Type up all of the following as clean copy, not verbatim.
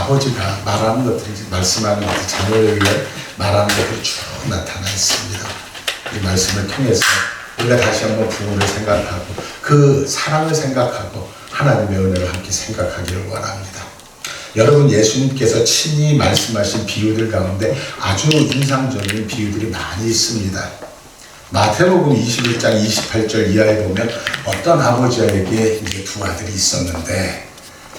아버지가 말하는 것들이, 말씀하는 것들이, 자녀를 위해 말하는 것들이 쭉 나타나 있습니다. 이 말씀을 통해서 우리가 다시 한번 부모를 생각하고 그 사랑을 생각하고 하나님의 은혜를 함께 생각하기를 원합니다. 여러분, 예수님께서 친히 말씀하신 비유들 가운데 아주 인상적인 비유들이 많이 있습니다. 마태복음 21장 28절 이하에 보면 어떤 아버지에게 이제 두 아들이 있었는데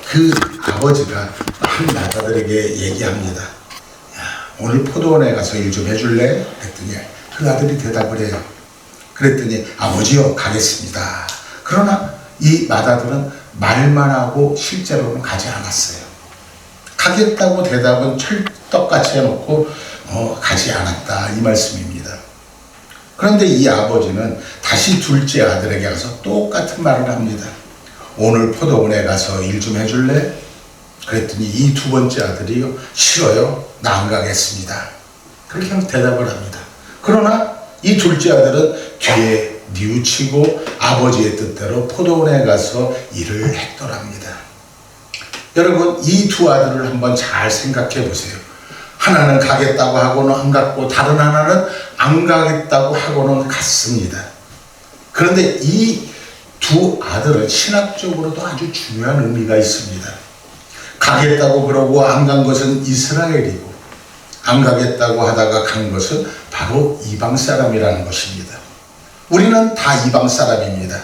그 아버지가 한 아들에게 얘기합니다. 야, 오늘 포도원에 가서 일 좀 해줄래? 그랬더니 그 아들이 대답을 해요. 그랬더니 아버지요, 가겠습니다. 그러나 이 맏아들은 말만 하고 실제로는 가지 않았어요. 가겠다고 대답은 철떡같이 해놓고 가지 않았다, 이 말씀입니다. 그런데 이 아버지는 다시 둘째 아들에게 가서 똑같은 말을 합니다. 오늘 포도원에 가서 일 좀 해줄래? 그랬더니 이 두 번째 아들이요, 싫어요, 나 안 가겠습니다. 그렇게 대답을 합니다. 그러나 이 둘째 아들은 뒤에 뉘우치고 아버지의 뜻대로 포도원에 가서 일을 했더랍니다. 여러분, 이 두 아들을 한번 잘 생각해 보세요. 하나는 가겠다고 하고는 안 갔고 다른 하나는 안 가겠다고 하고는 갔습니다. 그런데 이 두 아들은 신학적으로도 아주 중요한 의미가 있습니다. 가겠다고 그러고 안 간 것은 이스라엘이고 안 가겠다고 하다가 간 것은 바로 이방 사람이라는 것입니다. 우리는 다 이방 사람입니다.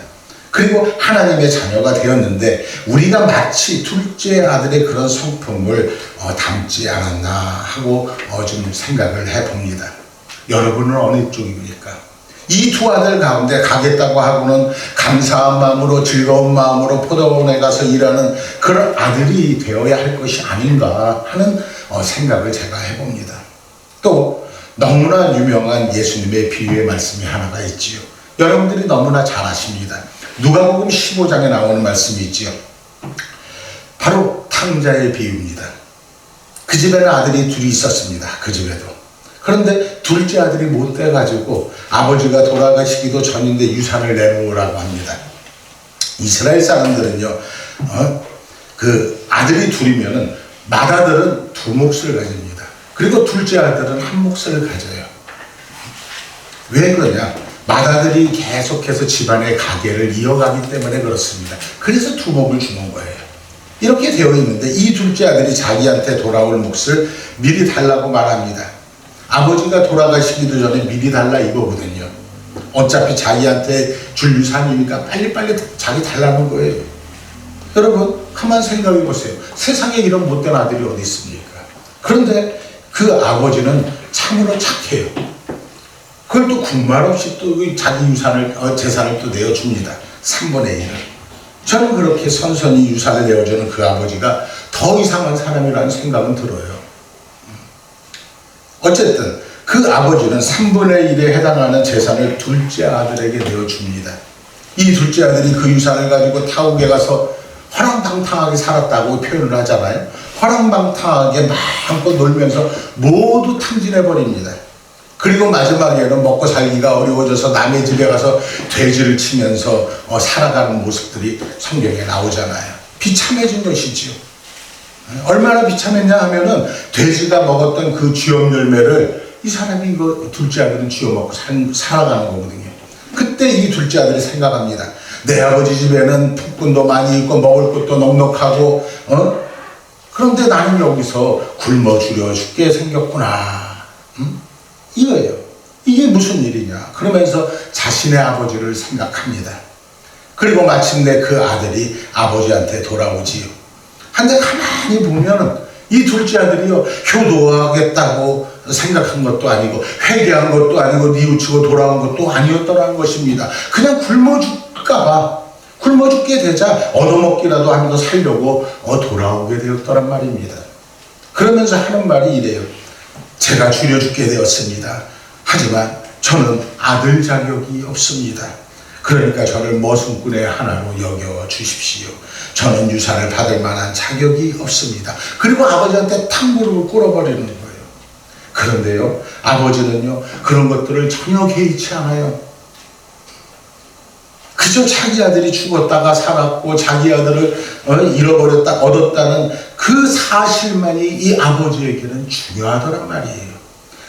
그리고 하나님의 자녀가 되었는데 우리가 마치 둘째 아들의 그런 성품을 담지 않았나 하고 좀 생각을 해봅니다. 여러분은 어느 쪽입니까? 이 두 아들 가운데 가겠다고 하고는 감사한 마음으로 즐거운 마음으로 포도원에 가서 일하는 그런 아들이 되어야 할 것이 아닌가 하는 생각을 제가 해봅니다. 또 너무나 유명한 예수님의 비유의 말씀이 하나가 있지요. 여러분들이 너무나 잘 아십니다. 누가복음 15장에 나오는 말씀이 있지요. 바로 탕자의 비유입니다. 그 집에는 아들이 둘이 있었습니다. 그 집에도. 그런데 둘째 아들이 못 돼가지고 아버지가 돌아가시기도 전인데 유산을 내놓으라고 합니다. 이스라엘 사람들은요, 그 아들이 둘이면은 맏아들은 두 몫을 가집니다. 그리고 둘째 아들은 한 몫을 가져요. 왜 그러냐? 맏아들이 계속해서 집안의 가계를 이어가기 때문에 그렇습니다. 그래서 두 몫을 주는 거예요. 이렇게 되어 있는데 이 둘째 아들이 자기한테 돌아올 몫을 미리 달라고 말합니다. 아버지가 돌아가시기도 전에 미리 달라 이거거든요. 어차피 자기한테 줄 유산이니까 빨리빨리 자기 달라는 거예요. 여러분, 가만 생각해 보세요. 세상에 이런 못된 아들이 어디 있습니까? 그런데 그 아버지는 참으로 착해요. 그걸 또 군말 없이 또 자기 유산을, 재산을 또 내어줍니다. 3분의 1을. 저는 그렇게 선선히 유산을 내어주는 그 아버지가 더 이상한 사람이라는 생각은 들어요. 어쨌든 그 아버지는 3분의 1에 해당하는 재산을 둘째 아들에게 내어줍니다. 이 둘째 아들이 그 유산을 가지고 타국에 가서 화랑방탕하게 살았다고 표현을 하잖아요. 화랑방탕하게 마음껏 놀면서 모두 탕진해버립니다. 그리고 마지막에는 먹고 살기가 어려워져서 남의 집에 가서 돼지를 치면서 살아가는 모습들이 성경에 나오잖아요. 비참해진 것이지요. 얼마나 비참했냐 하면은 돼지가 먹었던 그 쥐엄 열매를 이 사람이 이거 둘째 아들은 쥐어먹고 살아가는 거거든요. 그때 이 둘째 아들이 생각합니다. 내 아버지 집에는 폭군도 많이 있고 먹을 것도 넉넉하고 그런데 나는 여기서 굶어 죽게 생겼구나. 이거예요. 이게 무슨 일이냐. 그러면서 자신의 아버지를 생각합니다. 그리고 마침내 그 아들이 아버지한테 돌아오지요. 근데 가만히 보면은 이 둘째 아들이요, 효도하겠다고 생각한 것도 아니고 회개한 것도 아니고 뉘우치고 돌아온 것도 아니었더라는 것입니다. 그냥 굶어 죽을까봐, 굶어 죽게 되자 얻어먹기라도 하면서 살려고 돌아오게 되었더란 말입니다. 그러면서 하는 말이 이래요. 제가 줄여 죽게 되었습니다. 하지만 저는 아들 자격이 없습니다. 그러니까 저를 머슴꾼의 하나로 여겨 주십시오. 저는 유산을 받을 만한 자격이 없습니다. 그리고 아버지한테 탁 무릎을 꿇어버리는 거예요. 그런데요, 아버지는요, 그런 것들을 전혀 개의치 않아요. 그저 그저 자기 아들이 죽었다가 살았고 자기 아들을 잃어버렸다 얻었다는 그 사실만이 이 아버지에게는 중요하더란 말이에요.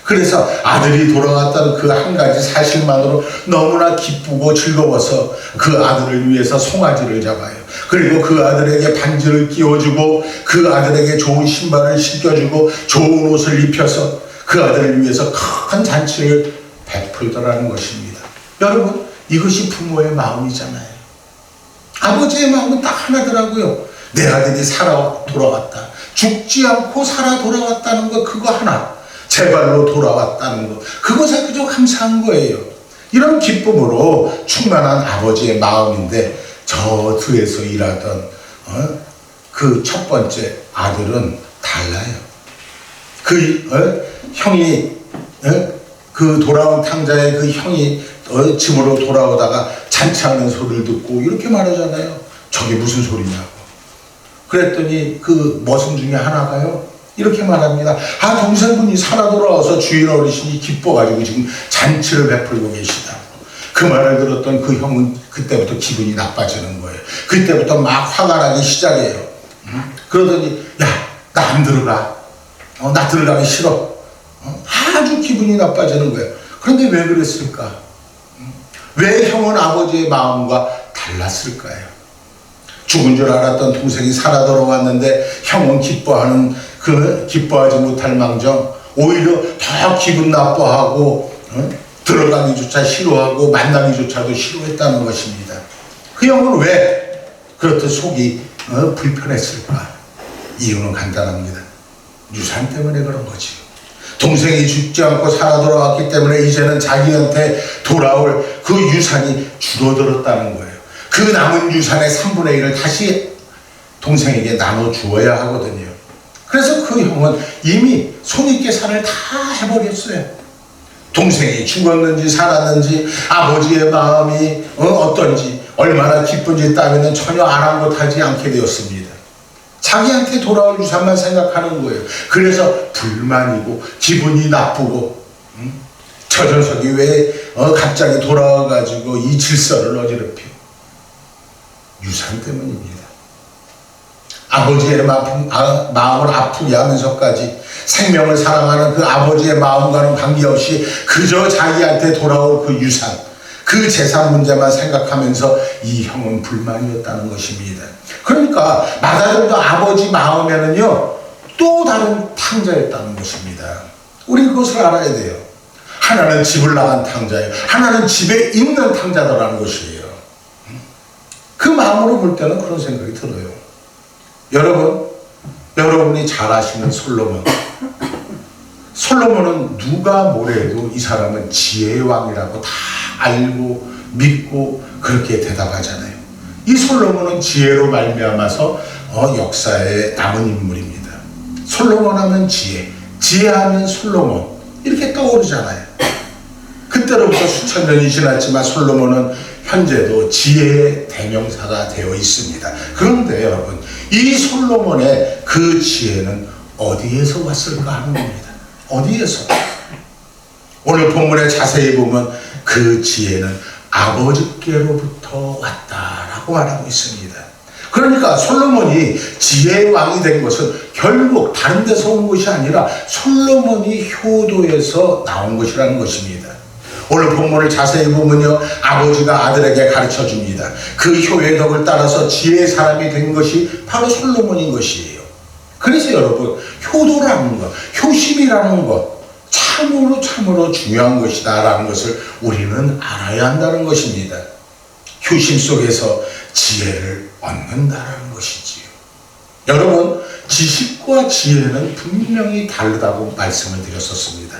그래서 아들이 돌아왔다는 그 한 가지 사실만으로 너무나 기쁘고 즐거워서 그 아들을 위해서 송아지를 잡아요. 그리고 그 아들에게 반지를 끼워주고 그 아들에게 좋은 신발을 신겨주고 좋은 옷을 입혀서 그 아들을 위해서 큰 잔치를 베풀더라는 것입니다. 여러분, 이것이 부모의 마음이잖아요. 아버지의 마음은 딱 하나더라고요. 내 아들이 살아 돌아왔다. 죽지 않고 살아 돌아왔다는 것, 그거 하나. 제발로 돌아왔다는 것, 그것에 그저 감사한 거예요. 이런 기쁨으로 충만한 아버지의 마음인데 저 들에서 일하던 그 첫 번째 아들은 달라요. 그 형이 그 돌아온 탕자의 그 형이 집으로 돌아오다가 잔치하는 소리를 듣고 이렇게 말하잖아요. 저게 무슨 소리냐고. 그랬더니 그 머슴 중에 하나가요, 이렇게 말합니다. 아, 동생분이 살아 돌아와서 주인 어르신이 기뻐가지고 지금 잔치를 베풀고 계시다. 그 말을 들었던 그 형은 그때부터 기분이 나빠지는 거예요. 그때부터 막 화가 나기 시작해요. 그러더니 야, 나 안 들어가. 나 들어가기 싫어. 아주 기분이 나빠지는 거예요. 그런데 왜 그랬을까? 왜 형은 아버지의 마음과 달랐을까요? 죽은 줄 알았던 동생이 살아 돌아왔는데 형은 기뻐하지 못할 망정 오히려 더 기분 나빠하고 들어가기조차 싫어하고 만나기조차도 싫어했다는 것입니다. 그 형은 왜 그렇듯 속이 불편했을까? 이유는 간단합니다. 유산 때문에 그런 거지요. 동생이 죽지 않고 살아 돌아왔기 때문에 이제는 자기한테 돌아올 그 유산이 줄어들었다는 거예요. 그 남은 유산의 3분의 1을 다시 동생에게 나눠 주어야 하거든요. 그래서 그 형은 이미 손익계산을 다 해버렸어요. 동생이 죽었는지 살았는지 아버지의 마음이 어떤지 얼마나 기쁜지 따위는 전혀 아랑곳하지 않게 되었습니다. 자기한테 돌아올 유산만 생각하는 거예요. 그래서 불만이고 기분이 나쁘고 저 녀석이 왜 갑자기 돌아와가지고 이 질서를 어지럽혀. 유산 때문입니다. 아버지의 마음을 아프게 하면서까지 생명을 사랑하는 그 아버지의 마음과는 관계없이 그저 자기한테 돌아올 그 유산, 그 재산 문제만 생각하면서 이 형은 불만이었다는 것입니다. 그러니까 마다들도 아버지 마음에는요 또 다른 탕자였다는 것입니다. 우리 그것을 알아야 돼요. 하나는 집을 나간 탕자예요. 하나는 집에 있는 탕자더라는 것이에요. 그 마음으로 볼 때는 그런 생각이 들어요. 여러분이 잘 아시는 솔로몬은 누가 뭐래도 이 사람은 지혜의 왕이라고 다 알고 믿고 그렇게 대답하잖아요. 이 솔로몬은 지혜로 말미암아서 역사에 남은 인물입니다. 솔로몬 하면 지혜하면 솔로몬 이렇게 떠오르잖아요. 그때로부터 수천 년이 지났지만 솔로몬은 현재도 지혜의 대명사가 되어 있습니다. 그런데 여러분, 이 솔로몬의 그 지혜는 어디에서 왔을까 하는 겁니다. 어디에서? 오늘 본문에 자세히 보면 그 지혜는 아버지께로부터 왔다라고 말하고 있습니다. 그러니까 솔로몬이 지혜의 왕이 된 것은 결국 다른 데서 온 것이 아니라 솔로몬이 효도에서 나온 것이라는 것입니다. 오늘 본문을 자세히 보면요, 아버지가 아들에게 가르쳐 줍니다. 그 효의 덕을 따라서 지혜의 사람이 된 것이 바로 솔로몬인 것이에요. 그래서 여러분, 효도라는 것, 효심이라는 것, 참으로 중요한 것이다 라는 것을 우리는 알아야 한다는 것입니다. 효심 속에서 지혜를 얻는다라는 것이지요. 여러분, 지식과 지혜는 분명히 다르다고 말씀을 드렸었습니다.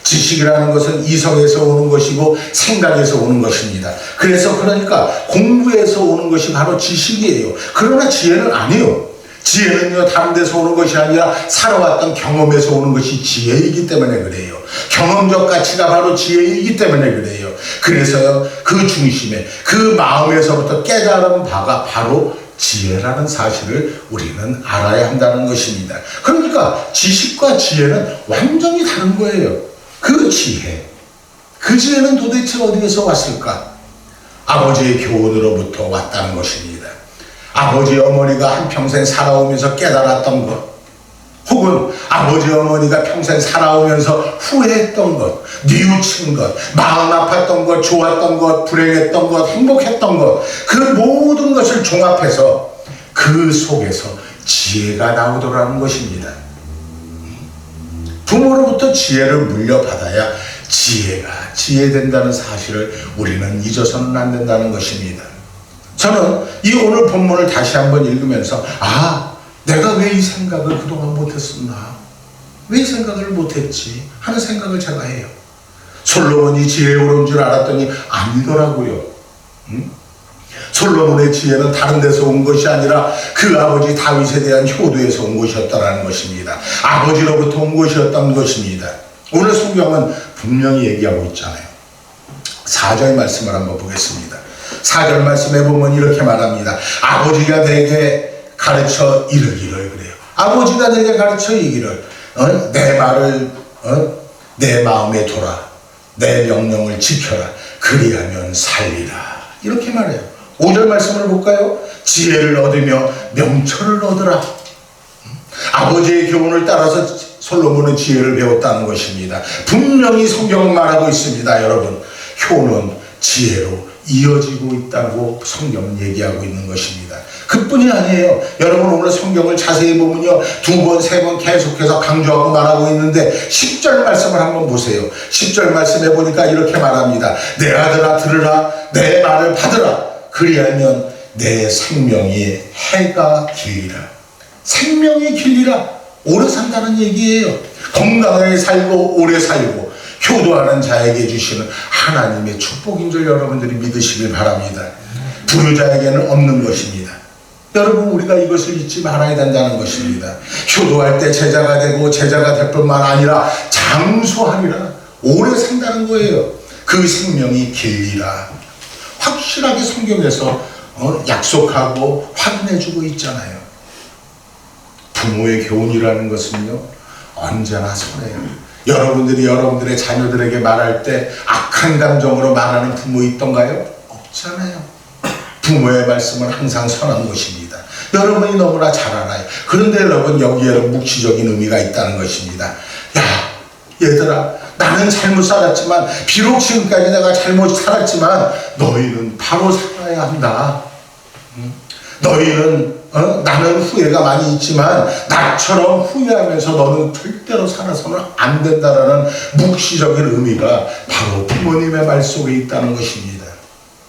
지식이라는 것은 이성에서 오는 것이고 생각에서 오는 것입니다. 그러니까 공부에서 오는 것이 바로 지식이에요. 그러나 지혜는 아니에요. 지혜는요 다른 데서 오는 것이 아니라 살아왔던 경험에서 오는 것이 지혜이기 때문에 그래요. 경험적 가치가 바로 지혜이기 때문에 그래요. 그래서요 그 중심에 그 마음에서부터 깨달은 바가 바로 지혜라는 사실을 우리는 알아야 한다는 것입니다. 그러니까 지식과 지혜는 완전히 다른 거예요. 그 지혜는 도대체 어디에서 왔을까? 아버지의 교훈으로부터 왔다는 것입니다. 아버지 어머니가 한평생 살아오면서 깨달았던 것, 혹은 아버지 어머니가 평생 살아오면서 후회했던 것, 뉘우친 것, 마음 아팠던 것, 좋았던 것, 불행했던 것, 행복했던 것, 그 모든 것을 종합해서 그 속에서 지혜가 나오더라는 것입니다. 부모로부터 지혜를 물려받아야 지혜가 지혜된다는 사실을 우리는 잊어서는 안 된다는 것입니다. 저는 이 오늘 본문을 다시 한번 읽으면서 내가 왜 이 생각을 그동안 못했었나? 왜 이 생각을 못했지? 하는 생각을 제가 해요. 솔로몬이 지혜로운 줄 알았더니 아니더라고요. 솔로몬의 지혜는 다른 데서 온 것이 아니라 그 아버지 다윗에 대한 효도에서 온 것이었다는 것입니다. 아버지로부터 온 것이었던 것입니다. 오늘 성경은 분명히 얘기하고 있잖아요. 4절 말씀을 한번 보겠습니다. 4절 말씀에 보면 이렇게 말합니다. 아버지가 내게 가르쳐 이르기를, 그래요. 아버지가 내게 가르쳐 이기를, 내 말을 내 마음에 둬라, 내 명령을 지켜라, 그리하면 살리라, 이렇게 말해요. 5절 말씀을 볼까요? 지혜를 얻으며 명철을 얻으라. 아버지의 교훈을 따라서 솔로몬은 지혜를 배웠다는 것입니다. 분명히 성경은 말하고 있습니다. 여러분, 효는 지혜로 이어지고 있다고 성경은 얘기하고 있는 것입니다. 그뿐이 아니에요. 여러분, 오늘 성경을 자세히 보면요, 2번, 3번 계속해서 강조하고 말하고 있는데 10절 말씀을 한번 보세요. 10절 말씀에 보니까 이렇게 말합니다. 내 아들아 들으라, 내 말을 받으라, 그리하면 내 생명이 해가 길리라. 생명이 길리라, 오래 산다는 얘기예요. 건강하게 살고 오래 살고 효도하는 자에게 주시는 하나님의 축복인 줄 여러분들이 믿으시길 바랍니다. 부유자에게는 없는 것입니다. 여러분, 우리가 이것을 잊지 말아야 된다는 것입니다. 효도할 때 제자가 되고 제자가 될 뿐만 아니라 장수하리라, 오래 산다는 거예요. 그 생명이 길리라, 확실하게 성경에서 약속하고 확인해주고 있잖아요. 부모의 교훈이라는 것은요, 언제나 선해요. 여러분들이 여러분들의 자녀들에게 말할 때 악한 감정으로 말하는 부모 있던가요? 없잖아요. 부모의 말씀은 항상 선한 것입니다. 여러분이 너무나 잘 알아요. 그런데 여러분, 여기에는 묵시적인 의미가 있다는 것입니다. 야, 얘들아, 나는 잘못 살았지만, 비록 지금까지 내가 잘못 살았지만 너희는 바로 살아야 한다. 너희는 나는 후회가 많이 있지만 나처럼 후회하면서 너는 절대로 살아서는 안 된다라는 묵시적인 의미가 바로 부모님의 말 속에 있다는 것입니다.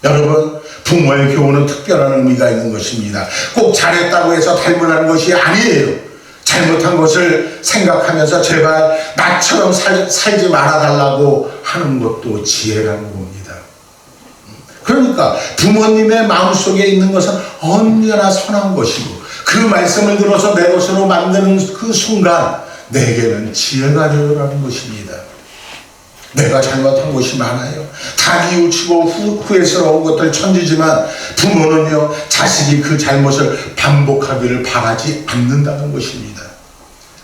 여러분, 부모의 교훈은 특별한 의미가 있는 것입니다. 꼭 잘했다고 해서 닮으라는 것이 아니에요. 잘못한 것을 생각하면서 제발 나처럼 살지 말아달라고 하는 것도 지혜라는 겁니다. 그러니까 부모님의 마음속에 있는 것은 언제나 선한 것이고, 그 말씀을 들어서 내 것으로 만드는 그 순간 내게는 지혜가 되어라는 것입니다. 내가 잘못한 것이 많아요. 다 뉘우치고 후회스러운 것들 천지지만 부모는요, 자식이 그 잘못을 반복하기를 바라지 않는다는 것입니다.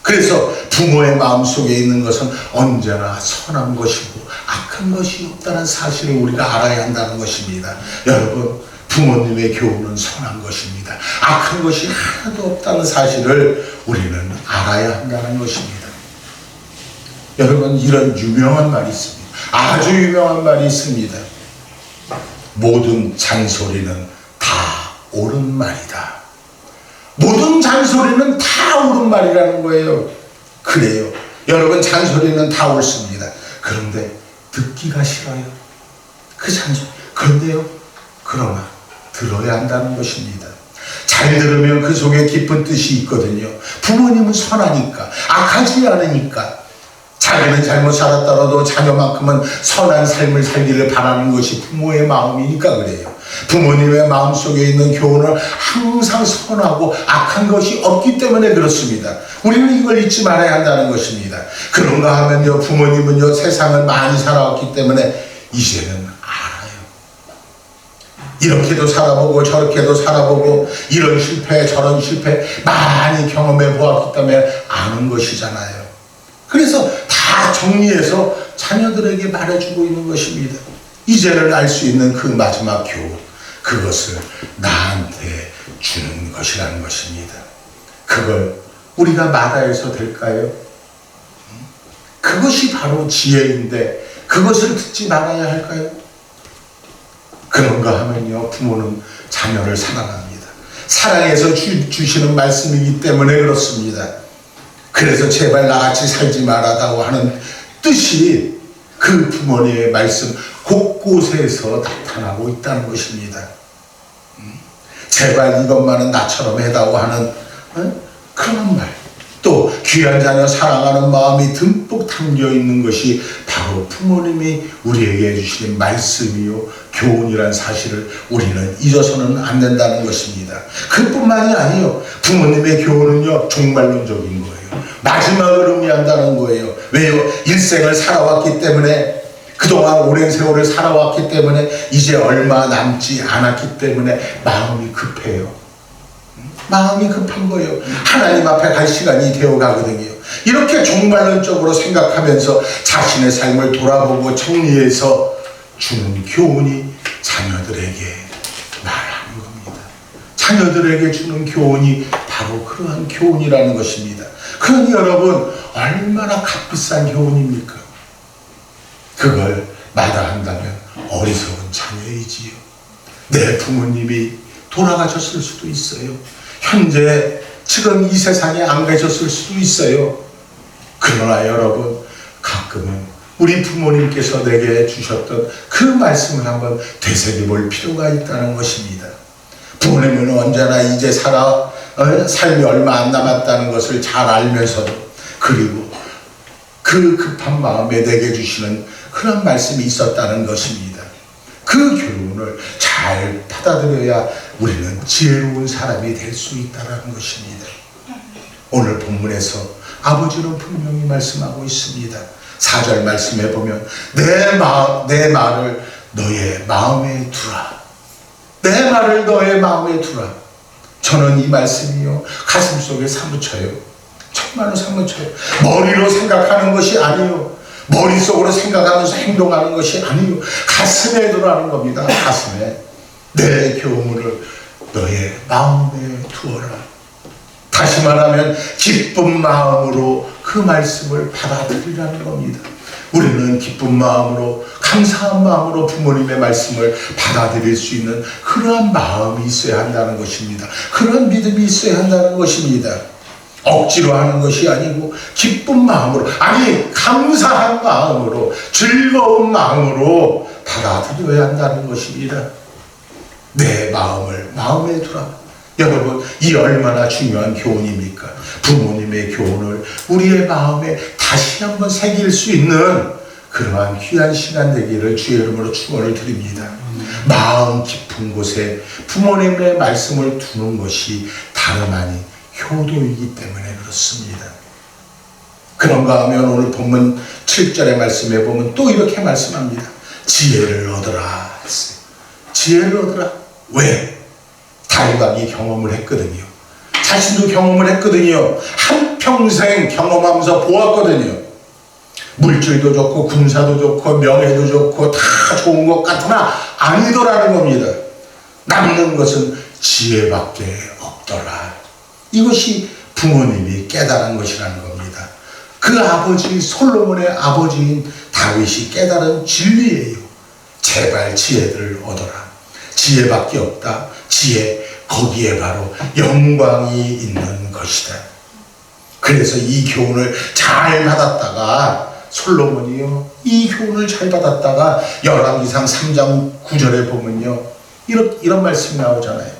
그래서 부모의 마음속에 있는 것은 언제나 선한 것이고 악한 것이 없다는 사실을 우리가 알아야 한다는 것입니다. 여러분, 부모님의 교훈은 선한 것입니다. 악한 것이 하나도 없다는 사실을 우리는 알아야 한다는 것입니다. 여러분, 이런 유명한 말이 있습니다. 아주 유명한 말이 있습니다. 모든 잔소리는 다 옳은 말이다. 모든 잔소리는 다 옳은 말이라는 거예요. 그래요. 여러분, 잔소리는 다 옳습니다. 그런데 듣기가 싫어요. 그 잔소리. 그런데요, 그러나 들어야 한다는 것입니다. 잘 들으면 그 속에 깊은 뜻이 있거든요. 부모님은 선하니까, 악하지 않으니까. 자기는 잘못 살았더라도 자녀만큼은 선한 삶을 살기를 바라는 것이 부모의 마음이니까 그래요. 부모님의 마음속에 있는 교훈은 항상 선하고 악한 것이 없기 때문에 그렇습니다. 우리는 이걸 잊지 말아야 한다는 것입니다. 그런가 하면요, 부모님은요, 세상을 많이 살아왔기 때문에 이제는 알아요. 이렇게도 살아보고 저렇게도 살아보고 이런 실패 저런 실패 많이 경험해 보았기 때문에 아는 것이잖아요. 그래서 다 정리해서 자녀들에게 말해주고 있는 것입니다. 이제는 알 수 있는 그 마지막 교훈, 그것을 나한테 주는 것이라는 것입니다. 그걸 우리가 마다해서 될까요? 그것이 바로 지혜인데 그것을 듣지 말아야 할까요? 그런가 하면요, 부모는 자녀를 사랑합니다. 사랑해서 주시는 말씀이기 때문에 그렇습니다. 그래서 제발 나같이 살지 말아다고 하는 뜻이 그 부모님의 말씀 곳곳에서 나타나고 있다는 것입니다. 제발 이것만은 나처럼 해다고 하는 그런 말, 또 귀한 자녀 사랑하는 마음이 듬뿍 담겨 있는 것이 바로 부모님이 우리에게 해주시는 말씀이요 교훈이란 사실을 우리는 잊어서는 안 된다는 것입니다. 그뿐만이 아니요, 부모님의 교훈은요 종말론적인 거예요. 마지막을 의미한다는 거예요. 왜요? 일생을 살아왔기 때문에, 그동안 오랜 세월을 살아왔기 때문에, 이제 얼마 남지 않았기 때문에 마음이 급해요. 마음이 급한 거예요. 하나님 앞에 갈 시간이 되어 가거든요. 이렇게 종말론적으로 생각하면서 자신의 삶을 돌아보고 정리해서 주는 교훈이 자녀들에게 말하는 겁니다. 자녀들에게 주는 교훈이 바로 그러한 교훈이라는 것입니다. 그러니 여러분, 얼마나 값비싼 교훈입니까? 그걸 마다한다면 어리석은 자녀이지요. 내 부모님이 돌아가셨을 수도 있어요. 현재 지금 이 세상에 안 계셨을 수도 있어요. 그러나 여러분, 가끔은 우리 부모님께서 내게 주셨던 그 말씀을 한번 되새겨볼 필요가 있다는 것입니다. 부모님은 언제나 이제 삶이 얼마 안 남았다는 것을 잘 알면서도, 그리고 그 급한 마음에 내게 주시는 그런 말씀이 있었다는 것입니다. 그 교훈을 잘 받아들여야 우리는 지혜로운 사람이 될 수 있다는 것입니다. 오늘 본문에서 아버지는 분명히 말씀하고 있습니다. 4절 말씀해 보면 내 말을 너의 마음에 두라. 내 말을 너의 마음에 두라. 저는 이 말씀이요 가슴속에 사무쳐요. 정말로 사무쳐요. 머리로 생각하는 것이 아니요, 머릿속으로 생각하면서 행동하는 것이 아니요, 가슴에 두라는 겁니다. 가슴에. 내 교훈을 너의 마음에 두어라. 다시 말하면 기쁜 마음으로 그 말씀을 받아들이라는 겁니다. 우리는 기쁜 마음으로, 감사한 마음으로 부모님의 말씀을 받아들일 수 있는 그러한 마음이 있어야 한다는 것입니다. 그런 믿음이 있어야 한다는 것입니다. 억지로 하는 것이 아니고 기쁜 마음으로, 아니 감사한 마음으로, 즐거운 마음으로 받아들여야 한다는 것입니다. 내 마음을 마음에 두라. 여러분, 이 얼마나 중요한 교훈입니까? 부모님의 교훈을 우리의 마음에 다시 한번 새길 수 있는 그러한 귀한 시간 되기를 주의 이름으로 축원을 드립니다. 마음 깊은 곳에 부모님의 말씀을 두는 것이 다름 아닌 효도이기 때문에 그렇습니다. 그런가 하면 오늘 본문 7절의 말씀에 보면 또 이렇게 말씀합니다. 지혜를 얻어라 했어요. 지혜를 얻어라. 왜? 다윗이 경험을 했거든요. 자신도 경험을 했거든요. 한평생 경험하면서 보았거든요. 물질도 좋고 군사도 좋고 명예도 좋고 다 좋은 것 같으나 아니더라는 겁니다. 남는 것은 지혜밖에 없더라. 이것이 부모님이 깨달은 것이라는 겁니다. 그 아버지 솔로몬의 아버지인 다윗이 깨달은 진리예요. 제발 지혜를 얻어라. 지혜밖에 없다. 지혜, 거기에 바로 영광이 있는 것이다. 그래서 이 교훈을 잘 받았다가, 솔로몬이요, 이 교훈을 잘 받았다가 열왕기상 3장 9절에 보면요, 이런 말씀이 나오잖아요.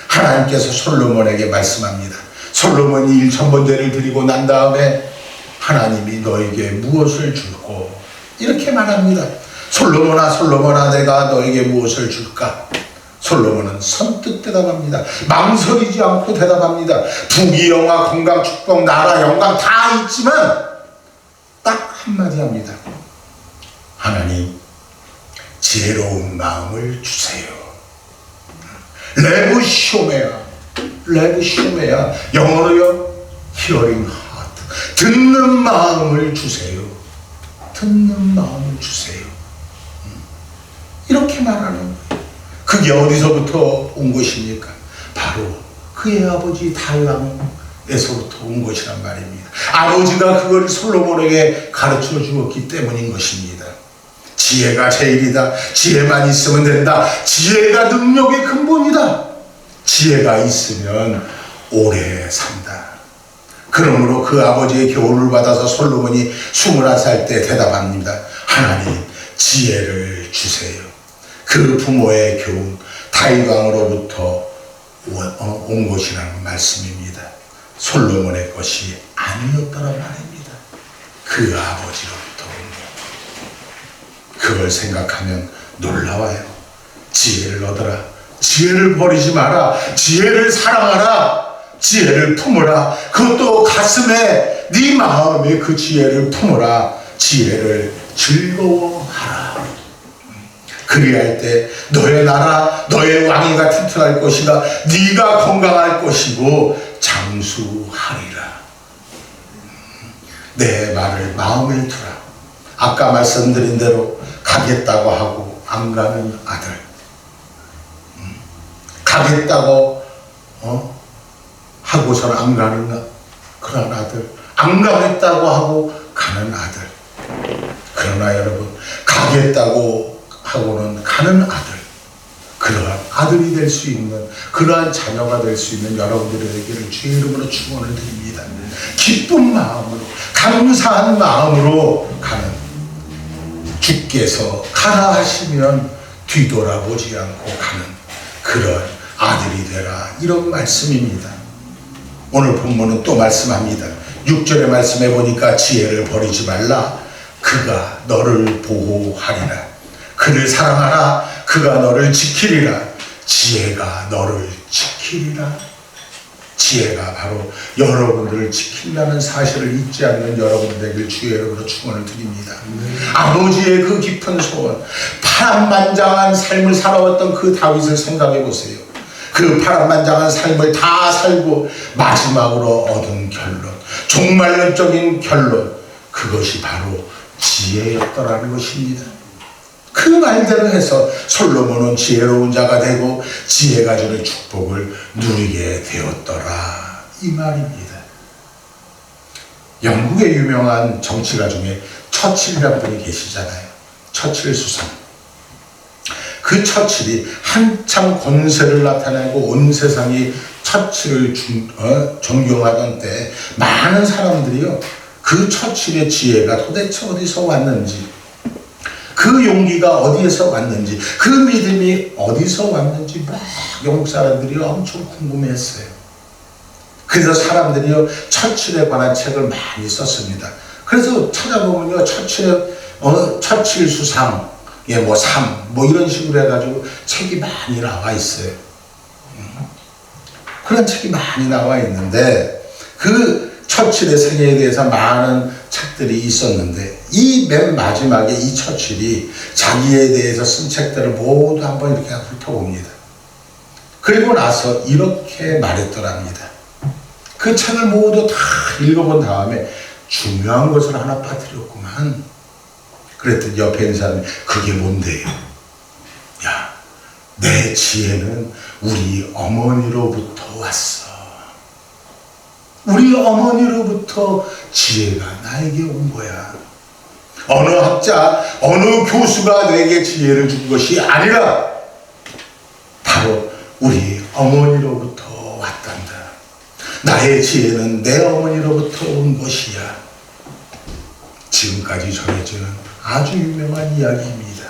하나님께서 솔로몬에게 말씀합니다. 솔로몬이 1000번제를 드리고 난 다음에 하나님이 너에게 무엇을 줄고, 이렇게 말합니다. 솔로몬아, 솔로몬아, 내가 너에게 무엇을 줄까? 솔로몬은 선뜻 대답합니다. 망설이지 않고 대답합니다. 부귀, 영화, 건강, 축복, 나라, 영광 다 있지만 딱 한마디 합니다. 하나님, 지혜로운 마음을 주세요. 레브쇼메야, 영어로요, hearing heart, 듣는 마음을 주세요. 듣는 마음을 주세요. 이렇게 말하는 거예요. 그게 어디서부터 온 것입니까? 바로 그의 아버지 다윗왕에서부터 온 것이란 말입니다. 아버지가 그걸 솔로몬에게 가르쳐 주었기 때문인 것입니다. 지혜가 제일이다. 지혜만 있으면 된다. 지혜가 능력의 근본이다. 지혜가 있으면 오래 산다. 그러므로 그 아버지의 교훈을 받아서 솔로몬이 21살 때 대답합니다. 하나님, 지혜를 주세요. 그 부모의 교훈, 다윗왕으로부터 온 것이라는 말씀입니다. 솔로몬의 것이 아니었더라 말입니다. 그 아버지로부터 온 것. 그걸 생각하면 놀라워요. 지혜를 얻어라. 지혜를 버리지 마라. 지혜를 사랑하라. 지혜를 품으라. 그것도 가슴에, 네 마음에 그 지혜를 품으라. 지혜를 즐거워하라. 그리할 때 너의 나라, 너의 왕위가 튼튼할 것이다. 네가 건강할 것이고 장수하리라. 내 말을 마음에 두라. 아까 말씀드린 대로 가겠다고 하고 안 가는 아들, 가겠다고 하고서는 안 가는 그런 아들, 안 가겠다고 하고 가는 아들. 그러나 여러분, 가겠다고 하고는 가는 아들, 그러한 아들이 될 수 있는, 그러한 자녀가 될 수 있는 여러분들에게를 주의 이름으로 축원을 드립니다. 기쁜 마음으로, 감사한 마음으로 가는, 주께서 가라 하시면 뒤돌아보지 않고 가는 그런 아들이 되라, 이런 말씀입니다. 오늘 본문은 또 말씀합니다. 6절의 말씀에 보니까 지혜를 버리지 말라. 그가 너를 보호하리라. 그를 사랑하라. 그가 너를 지키리라. 지혜가 너를 지키리라. 지혜가 바로 여러분들을 지킨다는 사실을 잊지 않는 여러분들에게 주의 이름으로 축원을 드립니다. 아버지의 그 깊은 소원, 파란만장한 삶을 살아왔던 그 다윗을 생각해 보세요. 그 파란만장한 삶을 다 살고 마지막으로 얻은 결론, 종말론적인 결론, 그것이 바로 지혜였더라는 것입니다. 그 말대로 해서 솔로몬은 지혜로운 자가 되고 지혜가 주는 축복을 누리게 되었더라, 이 말입니다. 영국의 유명한 정치가 중에 처칠이라는 분이 계시잖아요. 처칠 수상. 그 처칠이 한참 권세를 나타내고 온 세상이 처칠을 존경하던 때 많은 사람들이요, 그 처칠의 지혜가 도대체 어디서 왔는지, 그 용기가 어디에서 왔는지, 그 믿음이 어디서 왔는지 막 영국 사람들이 엄청 궁금해했어요. 그래서 사람들이요, 처칠에 관한 책을 많이 썼습니다. 그래서 찾아보면요, 처칠 수상, 뭐 삶, 뭐 이런 식으로 해가지고 책이 많이 나와 있어요. 그런 책이 많이 나와 있는데, 그 처칠의 생애에 대해서 많은 책들이 있었는데, 이 맨 마지막에 이 처칠이 자기에 대해서 쓴 책들을 모두 한번 이렇게 훑어봅니다. 그리고 나서 이렇게 말했더랍니다. 그 책을 모두 다 읽어본 다음에 중요한 것을 하나 빠뜨렸구만. 그랬더니 옆에 있는 사람이, 그게 뭔데요? 야, 내 지혜는 우리 어머니로부터 왔어. 우리 어머니로부터 지혜가 나에게 온 거야. 어느 학자, 어느 교수가 내게 지혜를 준 것이 아니라 바로 우리 어머니로부터 왔단다. 나의 지혜는 내 어머니로부터 온 것이야. 지금까지 전해지는 아주 유명한 이야기입니다.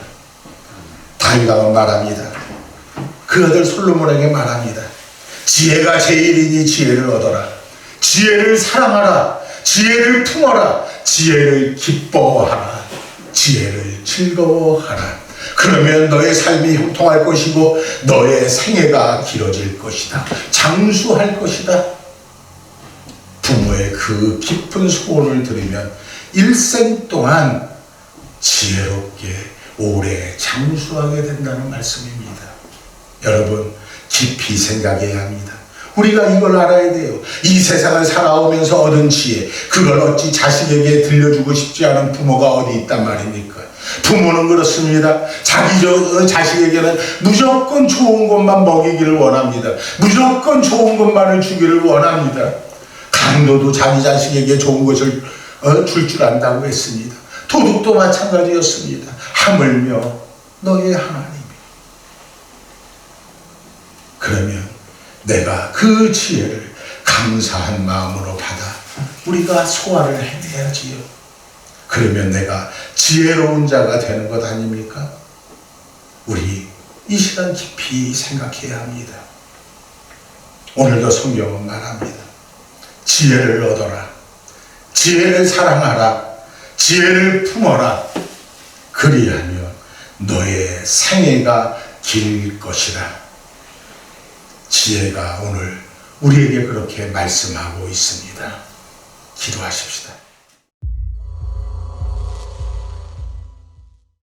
다윗왕은 말합니다. 그 아들 솔로몬에게 말합니다. 지혜가 제일이니 지혜를 얻어라. 지혜를 사랑하라. 지혜를 품어라. 지혜를 기뻐하라. 지혜를 즐거워하라. 그러면 너의 삶이 형통할 것이고 너의 생애가 길어질 것이다. 장수할 것이다. 부모의 그 깊은 소원을 들으면 일생 동안 지혜롭게 오래 장수하게 된다는 말씀입니다. 여러분, 깊이 생각해야 합니다. 우리가 이걸 알아야 돼요. 이 세상을 살아오면서 얻은 지혜, 그걸 어찌 자식에게 들려주고 싶지 않은 부모가 어디 있단 말입니까? 부모는 그렇습니다. 자기 자식에게는 무조건 좋은 것만 먹이기를 원합니다. 무조건 좋은 것만을 주기를 원합니다. 강도도 자기 자식에게 좋은 것을 줄 안다고 했습니다. 도둑도 마찬가지였습니다. 하물며 너의 하나님이. 그러면 내가 그 지혜를 감사한 마음으로 받아 우리가 소화를 해내야지요. 그러면 내가 지혜로운 자가 되는 것 아닙니까? 우리 이 시간 깊이 생각해야 합니다. 오늘도 성경은 말합니다. 지혜를 얻어라. 지혜를 사랑하라. 지혜를 품어라. 그리하면 너의 생애가 길 것이라. 지혜가 오늘 우리에게 그렇게 말씀하고 있습니다. 기도하십시다.